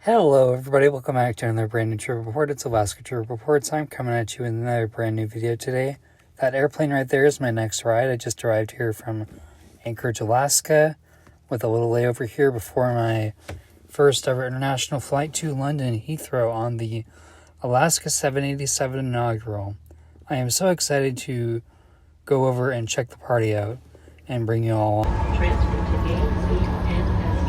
Hello everybody, welcome back to another brand new trip report. It's Alaska Trip Reports. I'm coming at you with another brand new video today. That airplane right there is my next ride. I just arrived here from Anchorage, Alaska, with a little layover here before my first ever international flight to London Heathrow on the Alaska 787 Inaugural. I am so excited to go over and check the party out and bring you all on. Transfer to gate C and Avgeek.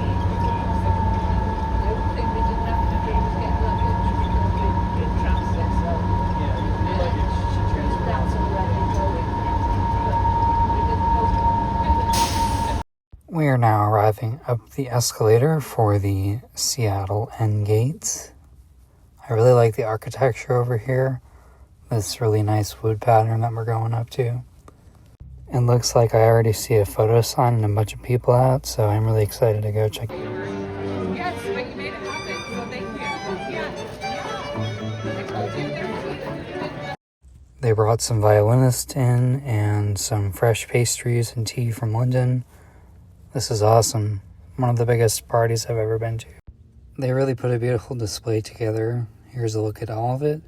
We are now arriving up the escalator for the Seattle end gates. I really like the architecture over here. This really nice wood pattern that we're going up to. It looks like I already see a photo sign and a bunch of people out, so I'm really excited to go check it out. Yes, but you made it happen, so thank you. They brought some violinists in and some fresh pastries and tea from London. This is awesome. One of the biggest parties I've ever been to. They really put a beautiful display together. Here's a look at all of it.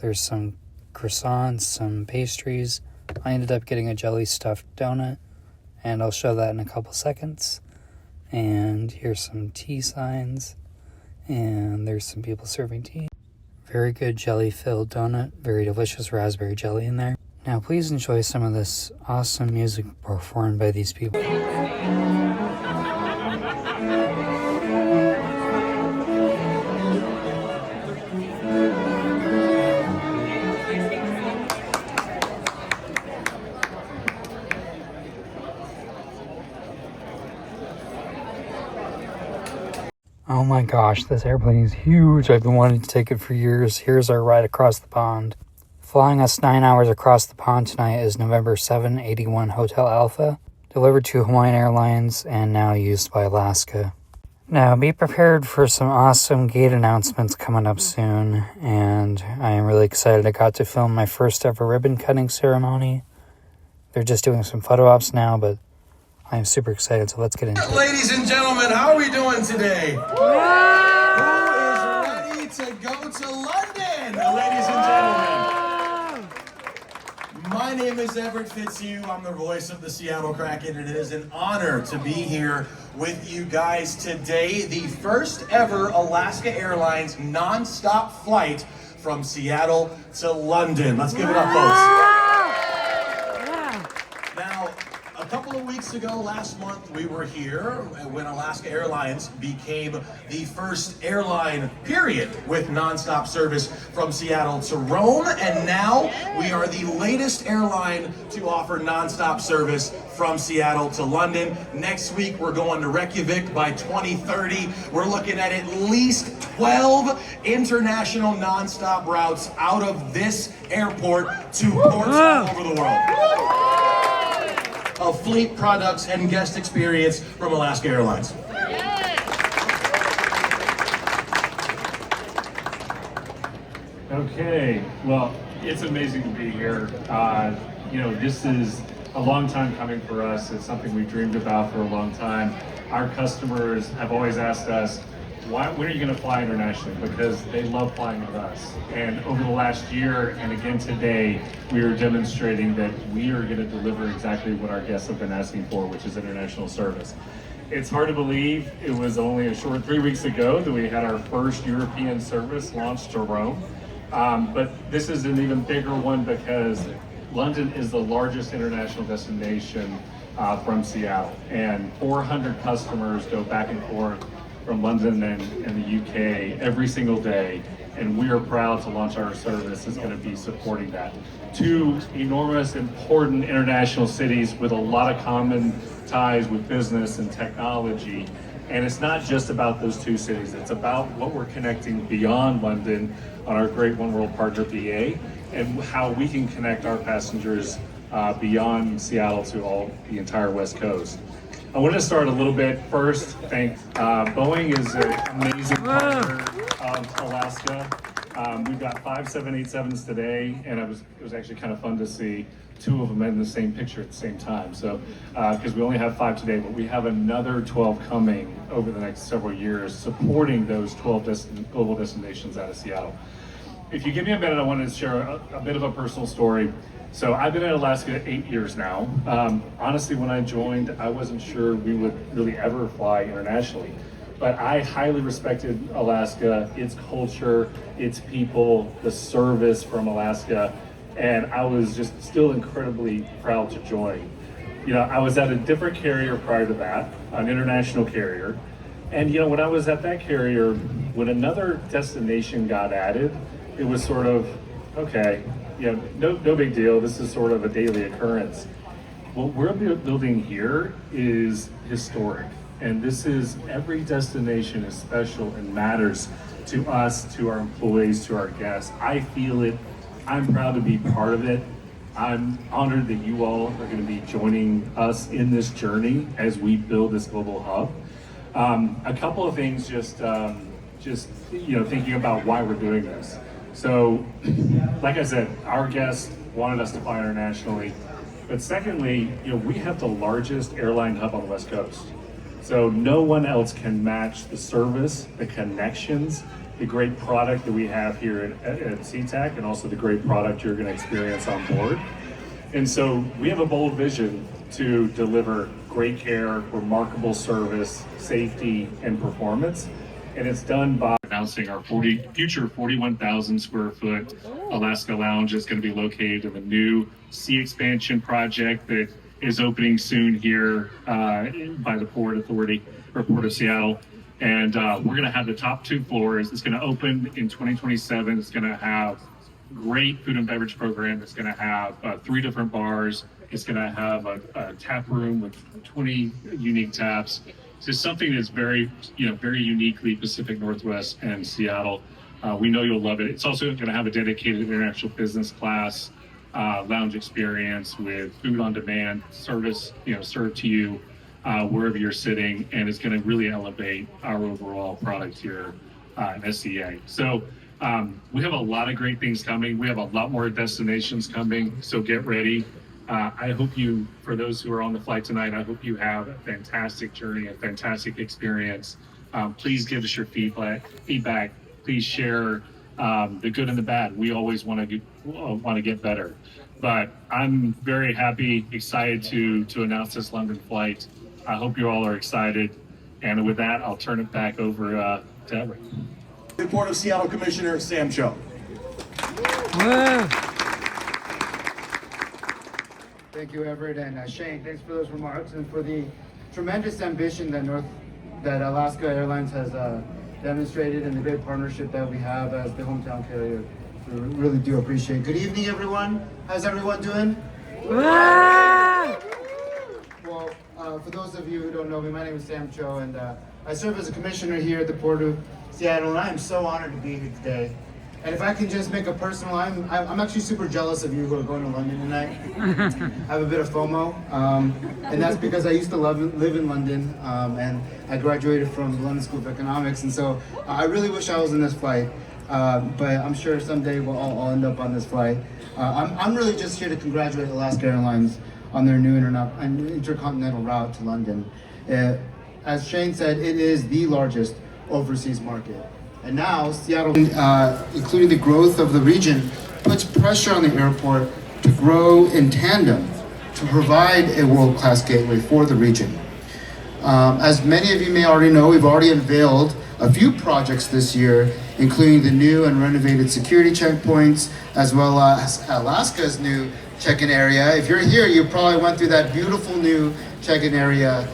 There's some croissants, some pastries. I ended up getting a jelly stuffed donut, and I'll show that in a couple seconds. And here's some tea signs, and there's some people serving tea. Very good jelly-filled donut, very delicious raspberry jelly in there. Now please enjoy some of this awesome music performed by these people. Oh my gosh, this airplane is huge. I've been wanting to take it for years. Here's our ride across the pond. Flying us 9 hours across the pond tonight is November 781 Hotel Alpha, delivered to Hawaiian Airlines and now used by Alaska. Now be prepared for some awesome gate announcements coming up soon, and I am really excited. I got to film my first ever ribbon cutting ceremony. They're just doing some photo ops now, but I am super excited, so let's get into it. Ladies and gentlemen, how are we doing today? Who is ready to go to London? Ladies and gentlemen. My name is Everett Fitzhugh. I'm the voice of the Seattle Kraken, and it is an honor to be here with you guys today. The first ever Alaska Airlines non-stop flight from Seattle to London. Let's give it up, folks. Now, a couple of weeks ago, last month, we were here when Alaska Airlines became the first airline, period, with nonstop service from Seattle to Rome. And now we are the latest airline to offer nonstop service from Seattle to London. Next week, we're going to Reykjavik. By 2030. We're looking at least 12 international nonstop routes out of this airport to ports all over the world. Of fleet products and guest experience from Alaska Airlines. Okay, well, it's amazing to be here. This is a long time coming for us. It's something we've dreamed about for a long time. Our customers have always asked us, when are you going to fly internationally? Because they love flying with us. And over the last year, and again today, we are demonstrating that we are going to deliver exactly what our guests have been asking for, which is international service. It's hard to believe it was only a short 3 weeks ago that we had our first European service launched to Rome. But this is an even bigger one because London is the largest international destination from Seattle. And 400 customers go back and forth from London and the UK every single day, and we are proud to launch our service that's going to be supporting that. Two enormous, important international cities with a lot of common ties with business and technology, and it's not just about those two cities, it's about what we're connecting beyond London on our great One World partner BA, and how we can connect our passengers beyond Seattle to the entire West Coast. I want to start a little bit first. Boeing is an amazing partner of Alaska. We've got 5 787s today, and it was actually kind of fun to see 2 of them in the same picture at the same time. So, because we only have 5 today, but we have another 12 coming over the next several years, supporting those 12 global destinations out of Seattle. If you give me a minute, I wanted to share a bit of a personal story. So I've been in Alaska 8 years now. Honestly, when I joined, I wasn't sure we would really ever fly internationally. But I highly respected Alaska, its culture, its people, the service from Alaska, and I was just still incredibly proud to join. You know, I was at a different carrier prior to that, an international carrier. And you know, when I was at that carrier, when another destination got added, it was sort of, okay, you know, no big deal. This is sort of a daily occurrence. What we're building here is historic. And this is, every destination is special and matters to us, to our employees, to our guests. I feel it. I'm proud to be part of it. I'm honored that you all are going to be joining us in this journey as we build this global hub. A couple of things, just you know, thinking about why we're doing this. So, like I said, our guests wanted us to fly internationally, but secondly, you know, we have the largest airline hub on the West Coast. So no one else can match the service, the connections, the great product that we have here at SeaTac, and also the great product you're going to experience on board. And so we have a bold vision to deliver great care, remarkable service, safety, and performance. And it's done by announcing our future 41,000 square foot Alaska Lounge is going to be located in the new Sea Expansion project that is opening soon here by the Port Authority, or Port of Seattle. And we're going to have the top 2 floors. It's going to open in 2027. It's going to have great food and beverage program. It's going to have 3 different bars. It's going to have a tap room with 20 unique taps. It's just something that's very, you know, very uniquely Pacific Northwest and Seattle. We know you'll love it. It's also going to have a dedicated international business class lounge experience with food on demand service, you know, served to you wherever you're sitting, and it's going to really elevate our overall product here at SCA. So we have a lot of great things coming. We have a lot more destinations coming, so get ready. I hope you, for those who are on the flight tonight, I hope you have a fantastic journey, a fantastic experience. Please give us your feedback. Please share the good and the bad. We always want to get better. But I'm very happy, excited to announce this London flight. I hope you all are excited. And with that, I'll turn it back over to Everett. The Port of Seattle Commissioner Sam Cho. Thank you, Everett, and Shane, thanks for those remarks and for the tremendous ambition that Alaska Airlines has demonstrated, and the great partnership that we have as the hometown carrier. We really do appreciate it. Good evening, everyone. How's everyone doing? Well, for those of you who don't know me, my name is Sam Cho, and I serve as a commissioner here at the Port of Seattle, and I am so honored to be here today. And if I can just make a personal, I'm actually super jealous of you who are going to London tonight. I have a bit of FOMO, and that's because I used to live in London, and I graduated from the London School of Economics, and so I really wish I was in this flight, but I'm sure someday we'll all end up on this flight. I'm really just here to congratulate Alaska Airlines on their new intercontinental route to London. As Shane said, it is the largest overseas market. And now, Seattle, including the growth of the region, puts pressure on the airport to grow in tandem to provide a world-class gateway for the region. As many of you may already know, we've already unveiled a few projects this year, including the new and renovated security checkpoints, as well as Alaska's new check-in area. If you're here, you probably went through that beautiful new check-in area.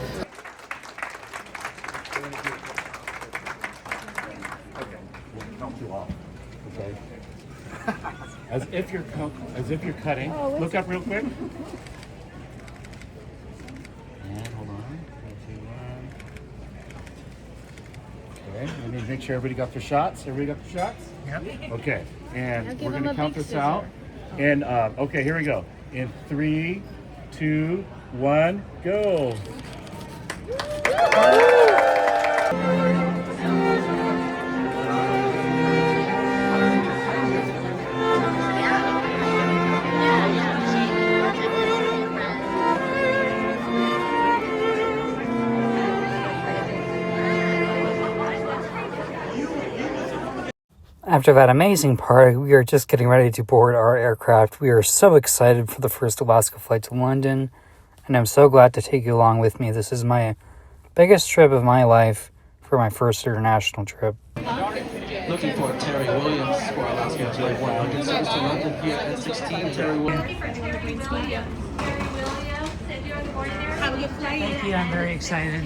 As if you're cutting. Look up real quick. And hold on. 3, 2, 1. Okay. I need to make sure everybody got their shots. Everybody got their shots? Yep. Okay. And we're gonna count this out. And okay, here we go. In 3, 2, 1, go. After that amazing part, we are just getting ready to board our aircraft. We are so excited for the first Alaska flight to London, and I'm so glad to take you along with me. This is my biggest trip of my life for my first international trip. Looking for Terry Williams for Alaska Flight 100 service to London here at 16. Terry Williams. Thank you, I'm very excited.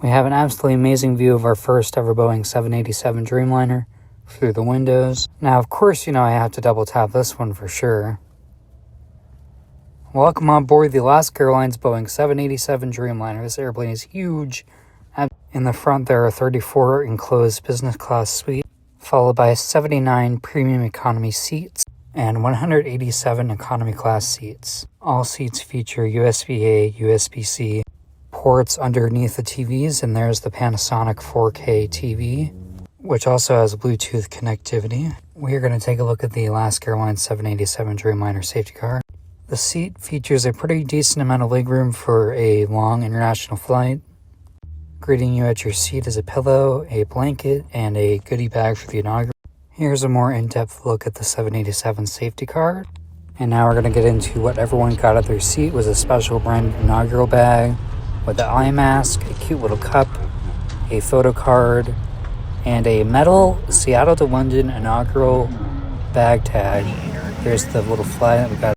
We have an absolutely amazing view of our first ever Boeing 787 Dreamliner through the windows. Now, of course, you know I have to double tap this one for sure. Welcome on board the Alaska Airlines Boeing 787 Dreamliner. This airplane is huge. In the front, there are 34 enclosed business class suites, followed by 79 premium economy seats and 187 economy class seats. All seats feature USB-A, USB-C ports underneath the TVs, and there's the Panasonic 4K TV, which also has Bluetooth connectivity. We are going to take a look at the Alaska Airlines 787 Dreamliner safety car. The seat features a pretty decent amount of legroom for a long international flight. Greeting you at your seat is a pillow, a blanket, and a goodie bag for the inaugural. Here's a more in-depth look at the 787 safety card. And now we're going to get into what everyone got at their seat was a special branded inaugural bag with an eye mask, a cute little cup, a photo card, and a metal Seattle to London inaugural bag tag. There's the little flag that we got.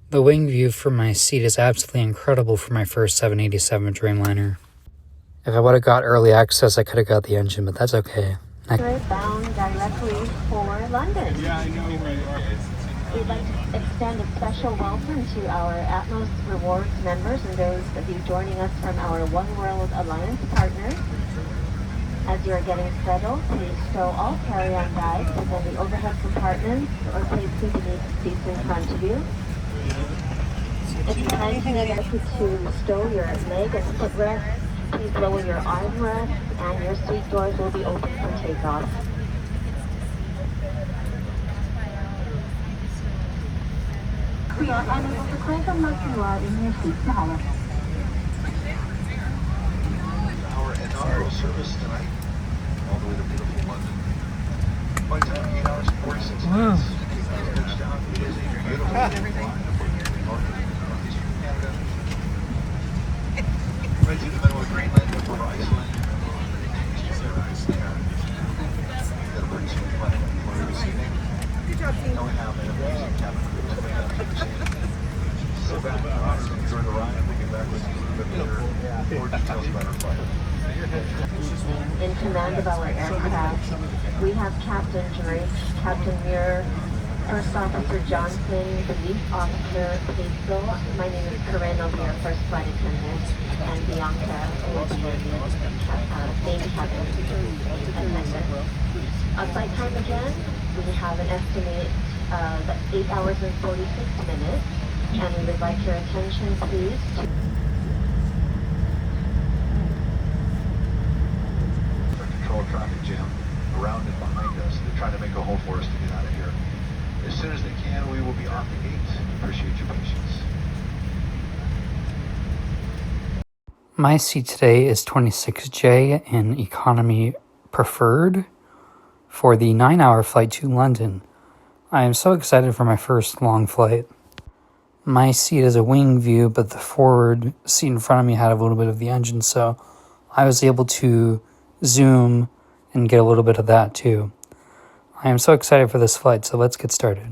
The wing view from my seat is absolutely incredible for my first 787 Dreamliner. If I would have got early access, I could have got the engine, but that's okay. Bound directly for London. We'd like to extend a special welcome to our Atmos Rewards members and those of you joining us from our One World Alliance partners. As you are getting settled, please stow all carry-on bags within the overhead compartments or place them beneath the seats in front of you. If you find to stow your leg and footrest, please lower your armrest and your seat doors will be open for takeoff. We are unable to crank unless you are in your seat now. Our inaugural service tonight, all the way to beautiful London. Flight time 8 hours and 46 minutes. Touchdown is a beautiful line of northeastern Canada. Right through the middle of Greenland over Iceland. Eastern Airlines there. Got a pretty smooth flight for this evening. Now we have an amazing cabin crew. Sit back, relax, and enjoy the ride. We'll get back with you a little bit later. More details about our flight. In command of our aircraft, we have Captain Drake, Captain Muir, First Officer Johnson, the Lead Officer Hazel. My name is Corinne, I'll be your first flight attendant, and Bianca will be your main cabin attendant. On flight time again, we have an estimate of 8 hours and 46 minutes, and we would like your attention, please. Control traffic jam around and behind us. They're trying to make a hole for us to get out of here. As soon as they can, we will be off the gate. Appreciate your patience. My seat today is 26J in economy preferred for the 9-hour flight to London. I am so excited for my first long flight. My seat is a wing view, but the forward seat in front of me had a little bit of the engine, so I was able to zoom and get a little bit of that too. I am so excited for this flight, so let's get started.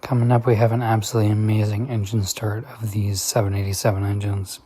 Coming up, we have an absolutely amazing engine start of these 787 engines.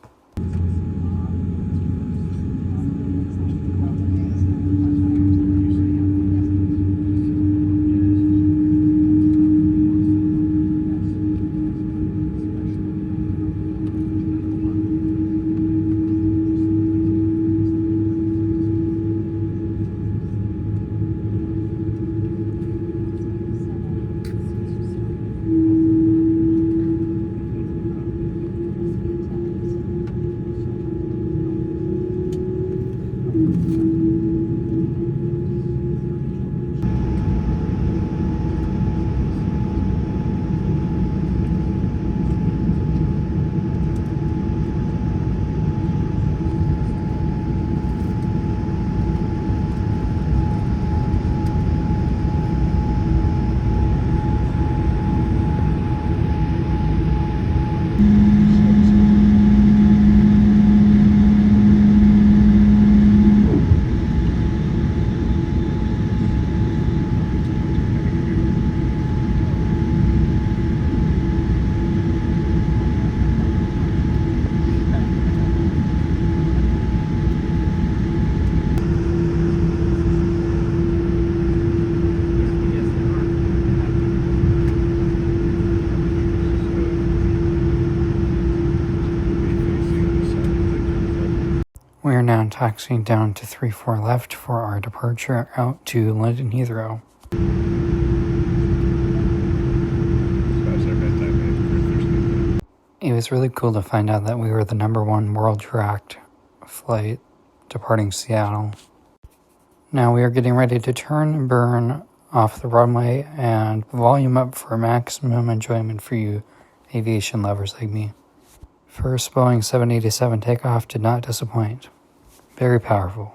taxiing down to 34 left for our departure out to London Heathrow. It was really cool to find out that we were the #1 world tracked flight departing Seattle. Now we are getting ready to turn and burn off the runway and volume up for maximum enjoyment for you aviation lovers like me. First Boeing 787 takeoff did not disappoint. Very powerful.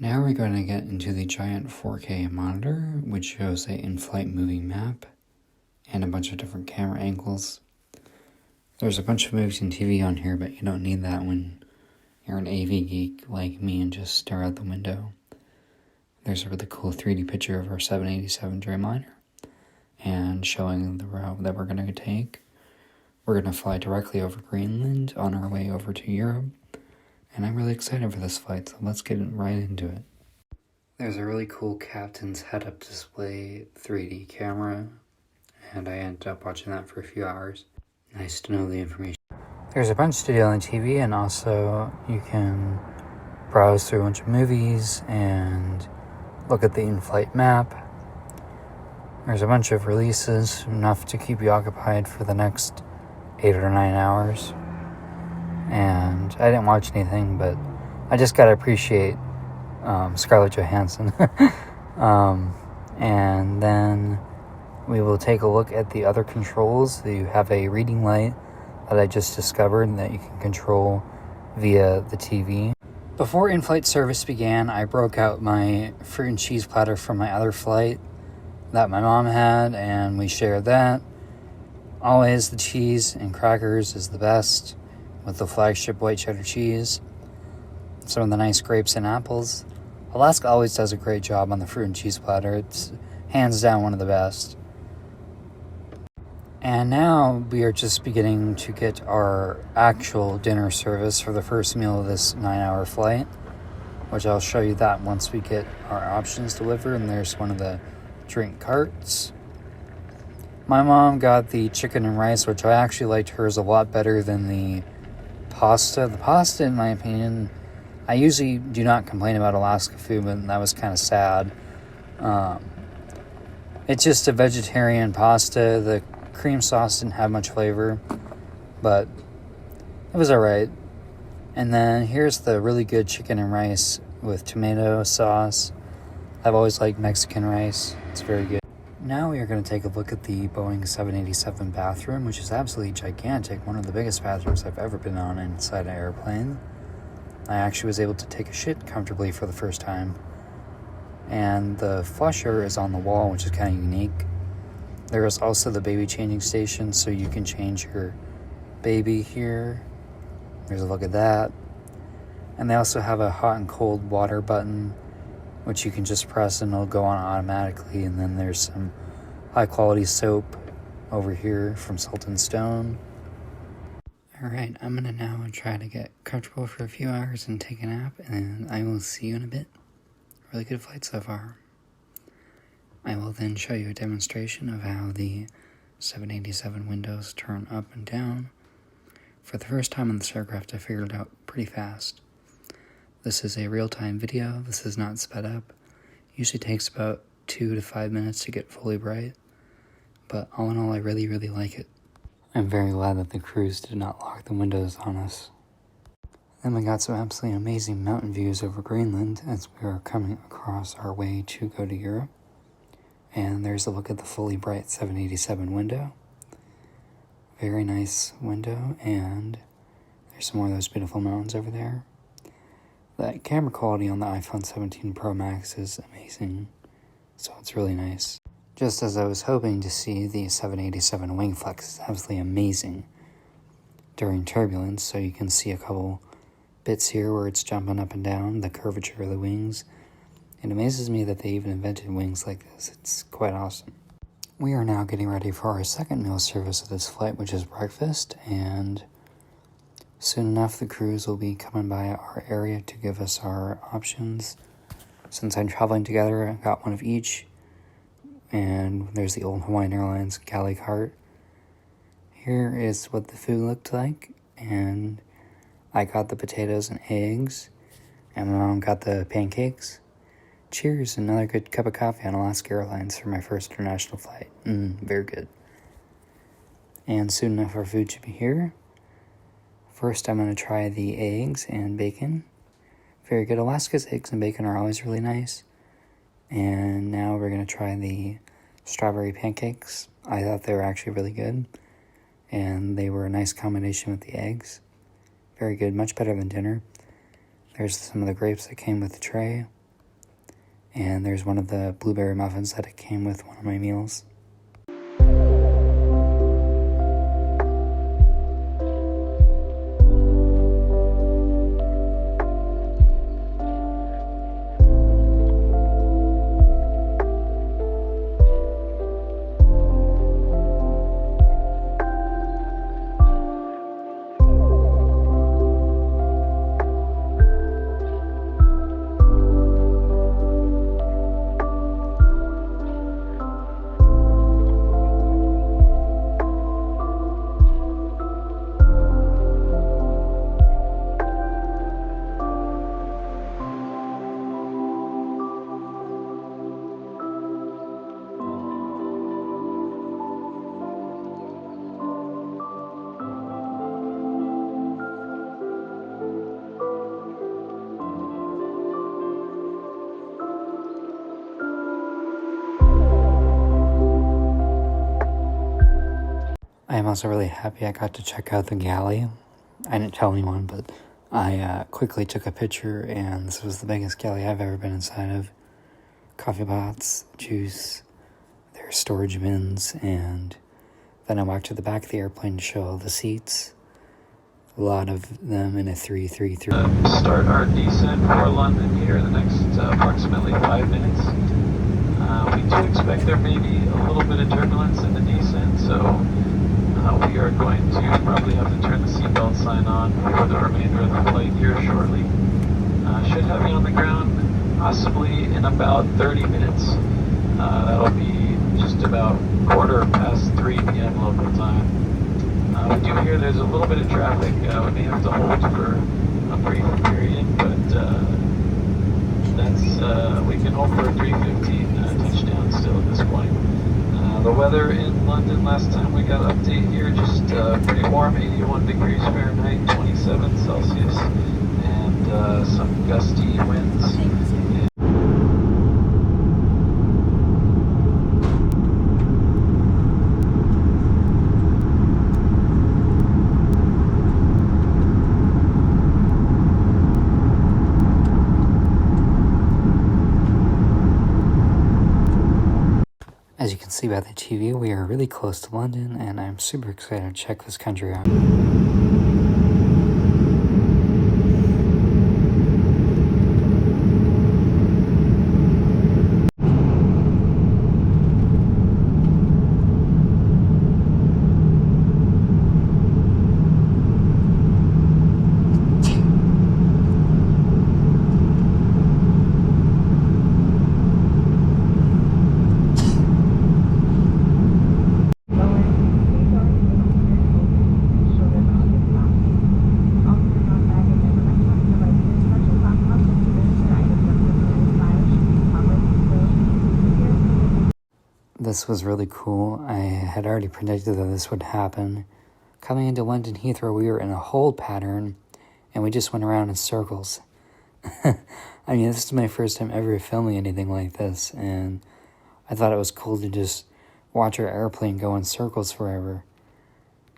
Now we're going to get into the giant 4K monitor, which shows an in-flight moving map and a bunch of different camera angles. There's a bunch of movies and TV on here, but you don't need that when you're an AV geek like me and just stare out the window. There's a really cool 3D picture of our 787 Dreamliner and showing the route that we're going to take. We're going to fly directly over Greenland on our way over to Europe. And I'm really excited for this flight, so let's get right into it. There's a really cool captain's head-up display 3D camera, and I ended up watching that for a few hours. Nice to know the information. There's a bunch to do on the TV, and also you can browse through a bunch of movies and look at the in-flight map. There's a bunch of releases, enough to keep you occupied for the next 8 or 9 hours. And I didn't watch anything, but I just gotta appreciate Scarlett Johansson. And then we will take a look at the other controls. You have a reading light that I just discovered that you can control via the TV. Before in-flight service began, I broke out my fruit and cheese platter from my other flight that my mom had, and we shared that. Always the cheese and crackers is the best, with the flagship white cheddar cheese. Some of the nice grapes and apples. Alaska always does a great job on the fruit and cheese platter. It's hands down one of the best. And now we are just beginning to get our actual dinner service for the first meal of this 9-hour flight, which I'll show you that once we get our options delivered. And there's one of the drink carts. My mom got the chicken and rice, which I actually liked hers a lot better than the pasta. The pasta, in my opinion, I usually do not complain about Alaska food, but that was kind of sad. It's just a vegetarian pasta. The cream sauce didn't have much flavor, but it was alright. And then here's the really good chicken and rice with tomato sauce. I've always liked Mexican rice. It's very good. Now we are going to take a look at the Boeing 787 bathroom, which is absolutely gigantic. One of the biggest bathrooms I've ever been on inside an airplane. I actually was able to take a shit comfortably for the first time. And the flusher is on the wall, which is kind of unique. There is also the baby changing station, so you can change your baby here. There's a look at that. And they also have a hot and cold water button, which you can just press and it'll go on automatically. And then there's some high quality soap over here from Salt and Stone. Alright, I'm gonna now try to get comfortable for a few hours and take a nap, and I will see you in a bit. Really good flight so far. I will then show you a demonstration of how the 787 windows turn up and down. For the first time on this aircraft, I figured it out pretty fast. This is a real-time video. This is not sped up. Usually takes about 2 to 5 minutes to get fully bright, but all in all, I really, really like it. I'm very glad that the crews did not lock the windows on us. Then we got some absolutely amazing mountain views over Greenland as we were coming across our way to go to Europe. And there's a look at the fully bright 787 window. Very nice window, and there's some more of those beautiful mountains over there. That camera quality on the iPhone 17 Pro Max is amazing, so it's really nice. Just as I was hoping to see, the 787 wing flex is absolutely amazing during turbulence, so you can see a couple bits here where it's jumping up and down, the curvature of the wings. It amazes me that they even invented wings like this. It's quite awesome. We are now getting ready for our second meal service of this flight, which is breakfast, and soon enough the crews will be coming by our area to give us our options. Since I'm traveling together, I got one of each. And there's the old Hawaiian Airlines galley cart. Here is what the food looked like, and I got the potatoes and eggs, and my mom got the pancakes. Cheers, another good cup of coffee on Alaska Airlines for my first international flight. Very good. And soon enough our food should be here. First I'm going to try the eggs and bacon. Very good. Alaska's eggs and bacon are always really nice. And now we're going to try the strawberry pancakes. I thought they were actually really good. And they were a nice combination with the eggs. Very good, much better than dinner. There's some of the grapes that came with the tray. And there's one of the blueberry muffins that it came with one of my meals. I'm also really happy I got to check out the galley. I didn't tell anyone, but I quickly took a picture, and this was the biggest galley I've ever been inside of. Coffee pots, juice, their storage bins, and then I walked to the back of the airplane to show all the seats. A lot of them in a 333. Start our descent for London here in the next approximately 5 minutes. We do expect there may be a little bit of turbulence in the descent, so we are going to probably have to turn the seatbelt sign on for the remainder of the flight here shortly. Should have you on the ground possibly in about 30 minutes. That'll be just about 3:15 p.m. local time. We do hear there's a little bit of traffic. We may have to hold for a brief period, but we can hope for a 3:15 touchdown still at this point. The weather in London last time we got an update here, just pretty warm, 81 degrees Fahrenheit, 27 Celsius, and some gusty winds. As you can see by the TV, we are really close to London, and I'm super excited to check this country out. This was really cool. I had already predicted that this would happen. Coming into London Heathrow, we were in a hold pattern, and we just went around in circles. I mean, this is my first time ever filming anything like this, and I thought it was cool to just watch our airplane go in circles forever.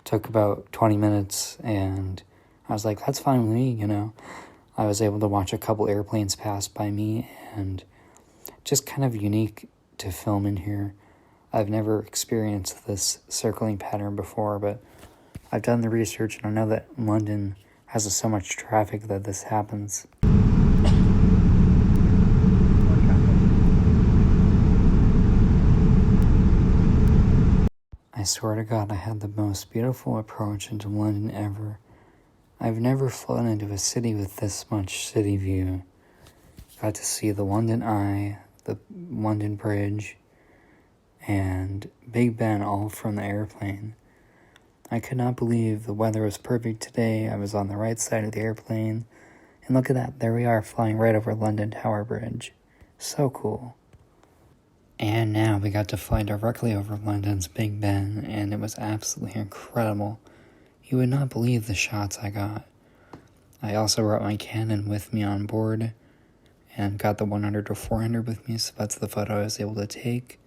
It took about 20 minutes, and I was like, that's fine with me, you know. I was able to watch a couple airplanes pass by me, and just kind of unique to film in here. I've never experienced this circling pattern before, but I've done the research, and I know that London has so much traffic that this happens. I swear to God, I had the most beautiful approach into London ever. I've never flown into a city with this much city view. Got to see the London Eye, the London Bridge, and Big Ben all from the airplane. I could not believe the weather was perfect today. I was on the right side of the airplane, and look at that, there we are flying right over London Tower Bridge. So cool. And now we got to fly directly over London's Big Ben, and it was absolutely incredible. You would not believe the shots I got. I also brought my Canon with me on board, and got the 100-400 with me, so that's the photo I was able to take.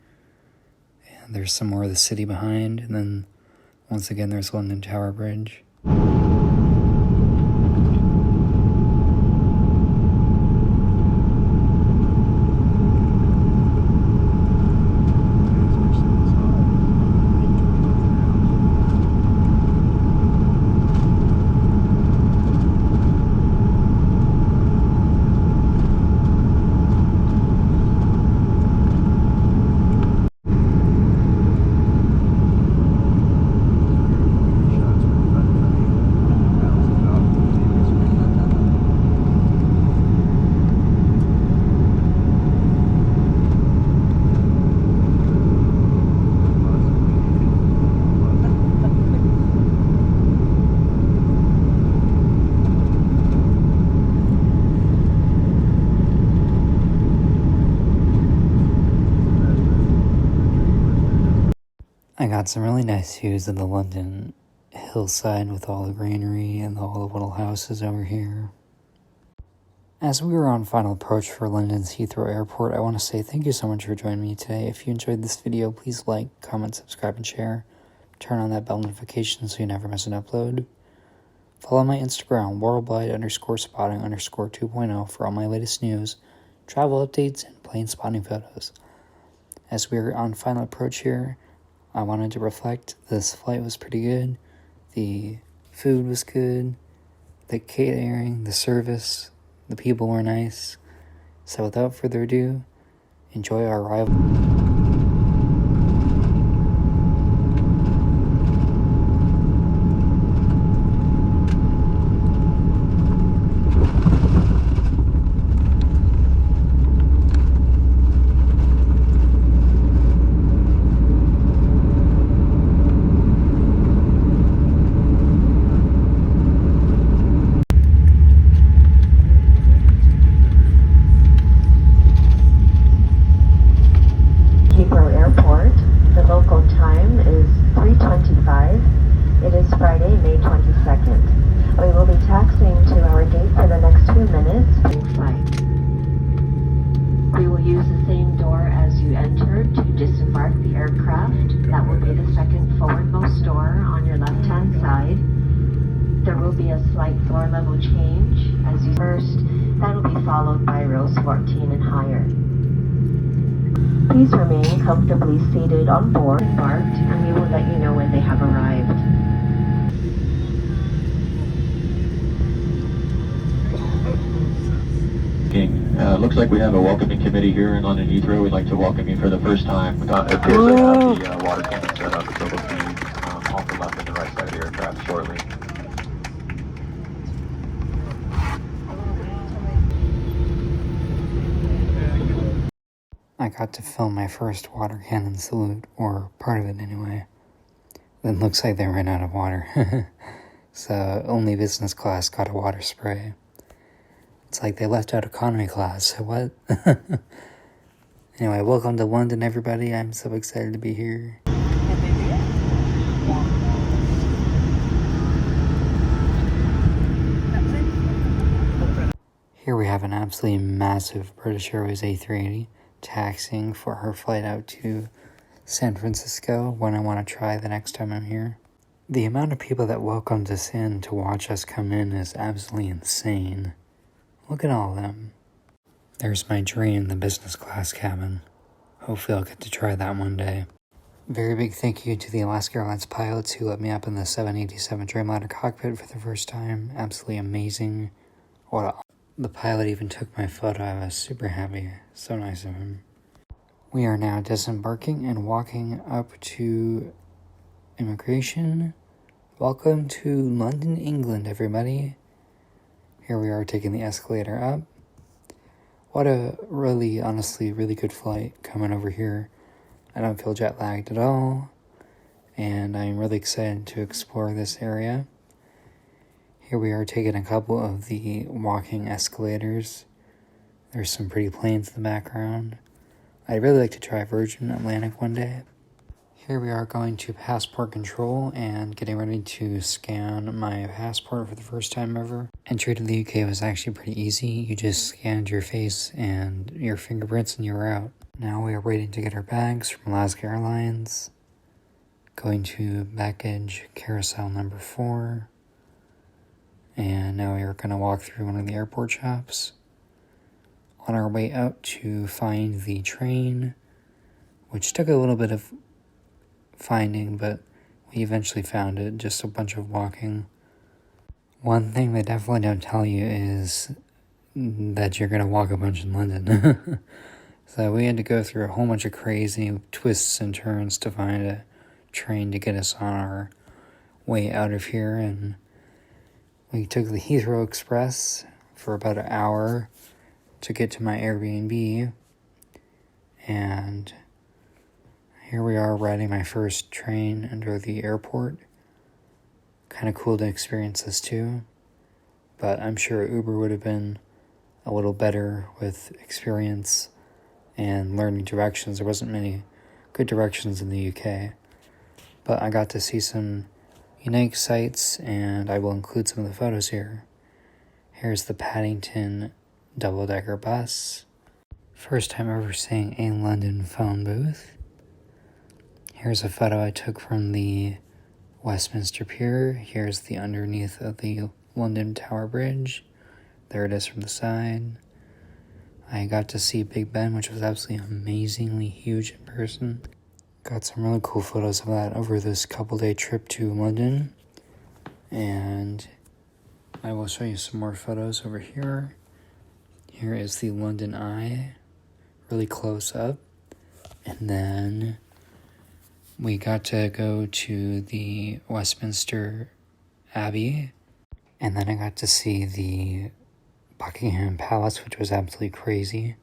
And there's some more of the city behind, and then once again there's London Tower Bridge. I got some really nice views of the London hillside with all the greenery and all the little houses over here. As we were on final approach for London's Heathrow Airport, I want to say thank you so much for joining me today. If you enjoyed this video, please like, comment, subscribe, and share. Turn on that bell notification so you never miss an upload. Follow my Instagram, worldwide_spotting_2.0 for all my latest news, travel updates, and plane spotting photos. As we are on final approach here, I wanted to reflect. This flight was pretty good. The food was good. The catering, the service, the people were nice. So without further ado, enjoy our arrival. Airport. The local time is 3:25. It is Friday, May 22nd. We will be taxiing to our gate for the next few minutes. Flight. We will use the same door as you entered to disembark the aircraft. That will be the second forwardmost door on your left-hand side. There will be a slight floor level change as you first. That will be followed by rows 14 and higher. Please remain comfortably seated on board, embarked, and we will let you know when they have arrived. Looks like we have a welcoming committee here in London Heathrow. We'd like to welcome you for the first time. It appears they have the water cannon set up, so they'll be off the left and the right side of the aircraft shortly. I got to film my first water cannon salute, or part of it anyway. Then looks like they ran out of water. So only business class got a water spray. It's like they left out economy class, so what? Anyway, welcome to London, everybody. I'm so excited to be here. Here we have an absolutely massive British Airways A380 taxiing for her flight out to San Francisco when I want to try the next time I'm here. The amount of people that welcomed us in to watch us come in is absolutely insane. Look at all of them. There's my dream, the business class cabin. Hopefully I'll get to try that one day. Very big thank you to the Alaska Airlines pilots who let me up in the 787 Dreamliner cockpit for the first time. Absolutely amazing. The pilot even took my photo. I was super happy. So nice of him. We are now disembarking and walking up to immigration. Welcome to London, England, everybody. Here we are taking the escalator up. What a really, honestly, really good flight coming over here. I don't feel jet lagged at all. And I'm really excited to explore this area. Here we are taking a couple of the walking escalators. There's some pretty planes in the background. I'd really like to try Virgin Atlantic one day. Here we are going to passport control and getting ready to scan my passport for the first time ever. Entry to the UK was actually pretty easy. You just scanned your face and your fingerprints and you were out. Now we are waiting to get our bags from Alaska Airlines. Going to baggage carousel number 4. And now we are going to walk through one of the airport shops. On our way out to find the train, which took a little bit of finding, but we eventually found it. Just a bunch of walking. One thing they definitely don't tell you is that you're going to walk a bunch in London. So we had to go through a whole bunch of crazy twists and turns to find a train to get us on our way out of here. And we took the Heathrow Express for about an hour to get to my Airbnb. And here we are riding my first train under the airport. Kind of cool to experience this too. But I'm sure Uber would have been a little better with experience and learning directions. There wasn't many good directions in the UK. But I got to see some unique sights, and I will include some of the photos here. Here's the Paddington double-decker bus. First time ever seeing a London phone booth. Here's a photo I took from the Westminster Pier. Here's the underneath of the London Tower Bridge. There it is from the side. I got to see Big Ben, which was absolutely amazingly huge in person. Got some really cool photos of that over this couple-day trip to London. And I will show you some more photos over here. Here is the London Eye, really close up. And then we got to go to the Westminster Abbey. And then I got to see the Buckingham Palace, which was absolutely crazy.